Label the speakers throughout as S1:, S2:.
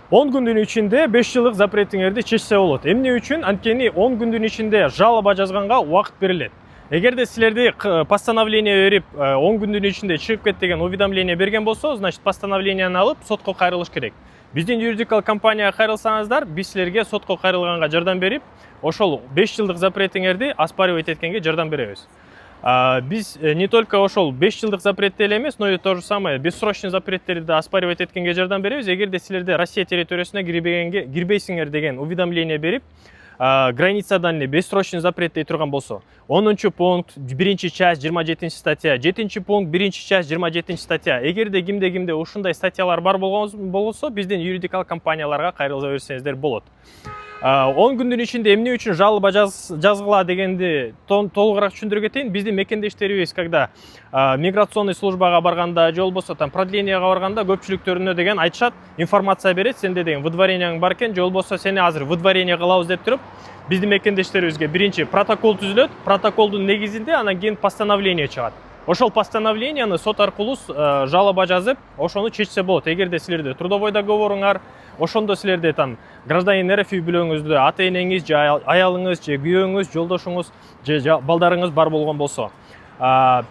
S1: 10 күндүн ичинде 5 жылдык запретиңерди чечсе болот. Эмне үчүн? Анткени 10 күндүн ичинде жалоба жазганга убакыт берилет. Эгерде силерди постановление берип 10 күндүн ичинде чыгып кет деген уведомление берген болсо, значит постановленияны алып сотко кайрылыш керек. Биздин юридикалык компанияга кайрылсаңыздар, биз силерге сотко кайрылганга жардам берип, ошол 5 жылдык запретиңерди оспаривать эткенге жардам беребиз. Biz не только ошол 5 жылдык запретти эле эмес, но и то же самое бессрочный запреттерди да оспаривать эткенге жардам беребиз. Эгерде силерде Россия территориясына кирбейсиңер деген уведомление берип, границадан эле бессрочный запрет дей турган болсо, 10 пункт 1 часть 27 статья, 7 пункт 1 часть 27 статья. Эгерде кимде ушундай статьялар бар болсо, биздин юридикалык компанияларга кайрыла берсеңиздер болот. 10 күндүн ичинде эмне үчүн жалоба жазгыла дегенди толугураак түшүндүрүп кетейин. Биздин мекендештерибиз, когда миграционный службага барганда, же болбосо там продленияга барганда көпчүлүктөрүнө деген айтышат, информация берет, сенде деген выдворениең бар экен, же болбосо сени азыр выдворение кылабыз деп туруп, биздин мекендештерибизге биринчи протокол түзүлөт, протоколдун негизинде анан кийин постановление чыгат. Ошол постановленияны сот аркылуу жалоба жазып, ошону чечсе болот. Эгерде силерде трудовой договоруңар, ошондо силерде там гражданин РФ үй бүлөңүздө ата энеңиз же аялыңыз же күйөөңүз, жолдошуңуз же балдарыңыз бар болгон болсо,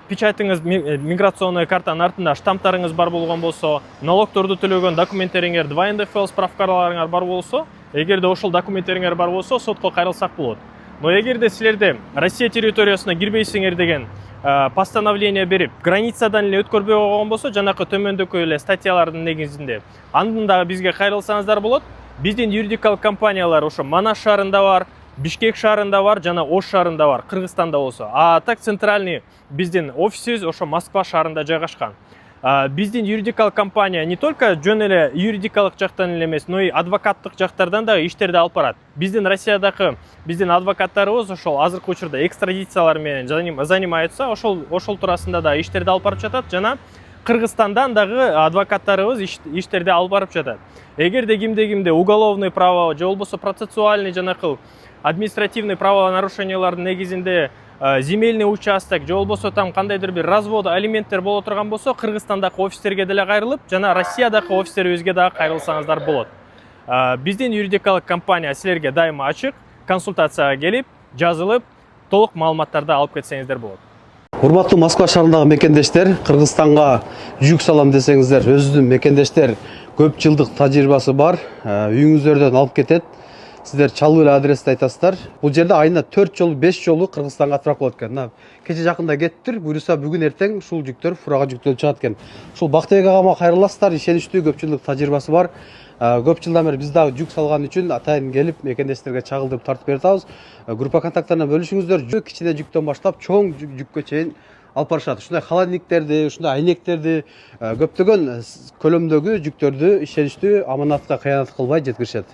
S1: печатыңыз, миграционный картанын артында штамптарыңыз бар болгон болсо, налогторду төлөгөн документтериңер, 2 НДФЛ справкаларыңар бар болсо, эгерде ошол документтериңер бар болсо, сотко кайрылсак болот. Но эгерде силерде Россия территориясына кирбейсиңер деген постановление берип, границадан эле өткөрбөй койгон болсо, жанакы төмөндөгү эле статьялардын негизинде, андын дагы бизге кайрылсаңыздар болот. Биздин юридикалык компаниялар ошо Манас шаарында бар, Бишкек шаарында бар, жана Ош шаарында бар, Кыргызстанда болсо. А так центральный биздин офисибиз ошо Москва шаарында жайгашкан. Биздин юридикалык компания не только жөн эле юридикалык жактан эле эмес, но и адвокаттык жактардан дагы иштерди алып барат. Биздин Россиядагы биздин адвокаттарыбыз ошол азыркы учурда экстрадициялар менен занимаются, ошол туурасында да иштерди алып барып жатат, жана Кыргызстандан дагы адвокаттарыбыз иштерди алып барып жатат. Эгерде кимде уголовный право же болбосо процессуальный жанакы административный правонарушениялардын негизинде земельный участок же болбосо там кандайдыр бир развод, алименттер боло турган болсо, Кыргызстандагы офистерге деле кайрылып, жана Россиядагы офистерибизге дагы кайрылсаңыздар болот. Биздин юридикалык компания силерге дайыма ачык, консультацияга келип, жазылып, толук маалыматтарды алып кетсеңиздер болот.
S2: Урматтуу Москва шаарындагы мекендештер, Кыргызстанга жүк салам десеңиздер, өзүнүн мекендештер көп жылдык тажрыйбасы бар, үйүңүздөрдөн алып кетет. Сиздер чалуу эле адрести айтасыздар. Бул жерде айына 4 жолу, 5 жолу Кыргызстанга отправка болот экен. Кече жакында кеттир, буюрса бүгүн эртең ушул жүктөр фурага жүктөлүп чыгат экен. Ушул Бактыбек агама кайрыласыздар, ишеничтүү, көп жылдык тажрыйбасы бар. Көп жылдан бери биз дагы жүк салган үчүн атайын келип мекендештерге чагылдырып тартып берип атабыз. Группа контакттарына бөлүшүңүздөр. Кичине жүктөн баштап чоң жүккө чейин алып барышат. Ушундай холодильниктерди, ушундай айнектерди, көптөгөн көлөмдөгү жүктөрдү ишеничтүү, аманатка кыянат кылбай жеткиришет.